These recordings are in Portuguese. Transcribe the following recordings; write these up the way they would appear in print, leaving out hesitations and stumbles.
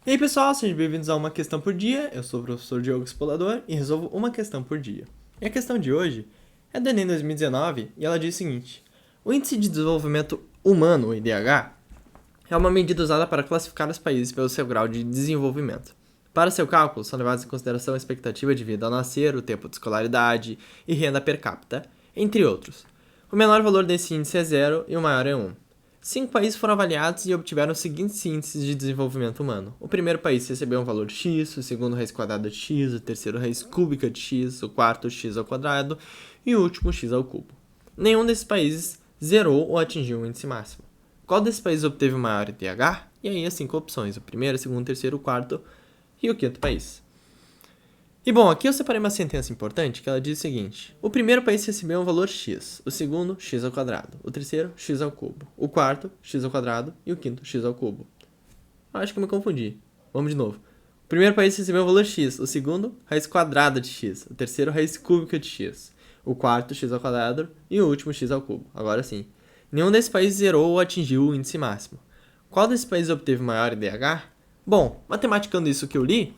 E aí pessoal, sejam bem-vindos a Uma Questão por Dia. Eu sou o professor Diogo Expolador e resolvo uma questão por dia. E a questão de hoje é do Enem 2019 e ela diz o seguinte: o Índice de Desenvolvimento Humano, o IDH, é uma medida usada para classificar os países pelo seu grau de desenvolvimento. Para seu cálculo, são levados em consideração a expectativa de vida ao nascer, o tempo de escolaridade e renda per capita, entre outros. O menor valor desse índice é 0 e o maior é 1. 5 países foram avaliados e obtiveram os seguintes índices de desenvolvimento humano. O primeiro país recebeu um valor x, o segundo raiz quadrada de x, o terceiro raiz cúbica de x, o quarto x ao quadrado e o último x ao cubo. Nenhum desses países zerou ou atingiu o índice máximo. Qual desses países obteve o maior IDH? E aí as 5 opções, o primeiro, o segundo, o terceiro, o quarto e o quinto país. E bom, aqui eu separei uma sentença importante que ela diz o seguinte: o primeiro país recebeu um valor x, o segundo x ao quadrado, o terceiro x ao cubo, o quarto x ao quadrado e o quinto x ao cubo. Acho que eu me confundi. Vamos de novo. O primeiro país recebeu um valor x, o segundo raiz quadrada de x, o terceiro raiz cúbica de x, o quarto x ao quadrado e o último x ao cubo. Agora sim. Nenhum desses países zerou ou atingiu o índice máximo. Qual desses países obteve maior IDH? Bom, matematicando isso que eu li,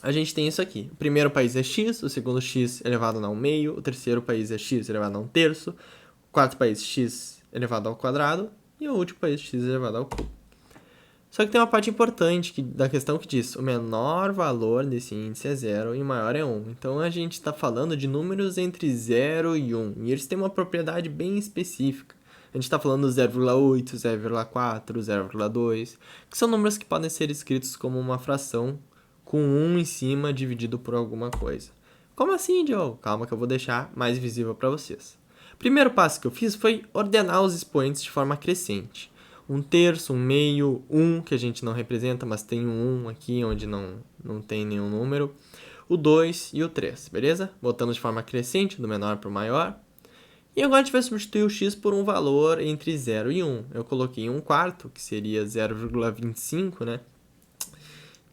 a gente tem isso aqui. O primeiro país é x, o segundo x elevado a 1 meio, o terceiro país é x elevado a 1 terço, o quarto país x elevado ao quadrado e o último país x elevado ao cubo. Só que tem uma parte importante da questão que diz: o menor valor desse índice é 0 e o maior é 1. Então a gente está falando de números entre 0 e 1. E eles têm uma propriedade bem específica. A gente está falando 0,8, 0,4, 0,2, que são números que podem ser escritos como uma fração com 1 em cima dividido por alguma coisa. Como assim, Diogo? Calma que eu vou deixar mais visível para vocês. O primeiro passo que eu fiz foi ordenar os expoentes de forma crescente. 1 terço, 1 meio, 1 que a gente não representa, mas tem um 1 aqui onde não tem nenhum número. O 2 e o 3, beleza? Botamos de forma crescente, do menor para o maior. E agora a gente vai substituir o x por um valor entre 0 e 1. Eu coloquei 1 quarto, que seria 0,25, né?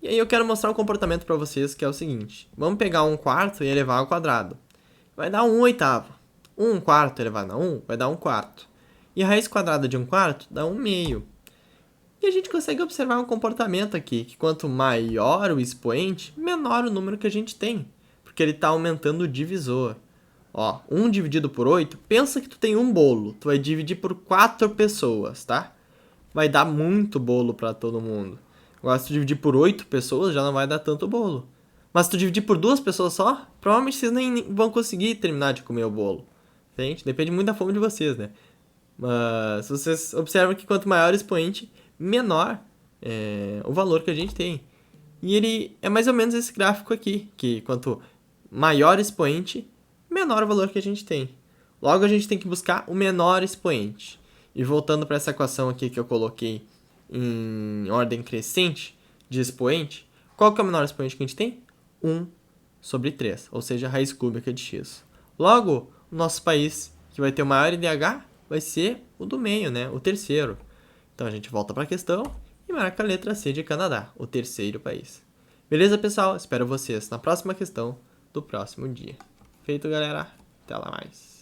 E aí eu quero mostrar um comportamento para vocês que é o seguinte. Vamos pegar 1 quarto e elevar ao quadrado. Vai dar 1 oitavo. 1 quarto elevado a 1 vai dar 1 quarto. E a raiz quadrada de 1 quarto dá 1 meio. E a gente consegue observar um comportamento aqui, que quanto maior o expoente, menor o número que a gente tem. Porque ele está aumentando o divisor. Ó, 1 dividido por 8, pensa que tu tem um bolo. Tu vai dividir por 4 pessoas, tá? Vai dar muito bolo para todo mundo. Agora, se tu dividir por 8 pessoas, já não vai dar tanto bolo. Mas se tu dividir por 2 pessoas só, provavelmente vocês nem vão conseguir terminar de comer o bolo. Entende? Depende muito da fome de vocês, né? Mas vocês observam que quanto maior o expoente, menor é o valor que a gente tem. E ele é mais ou menos esse gráfico aqui, que quanto maior expoente, menor o valor que a gente tem. Logo, a gente tem que buscar o menor expoente. E voltando para essa equação aqui que eu coloquei em ordem crescente de expoente, qual que é o menor expoente que a gente tem? 1 sobre 3, ou seja, a raiz cúbica de x. Logo, o nosso país que vai ter o maior IDH vai ser o do meio, né? O terceiro. Então a gente volta para a questão e marca a letra C de Canadá, o terceiro país. Beleza, pessoal? Espero vocês na próxima questão do próximo dia. Feito, galera. Até lá mais.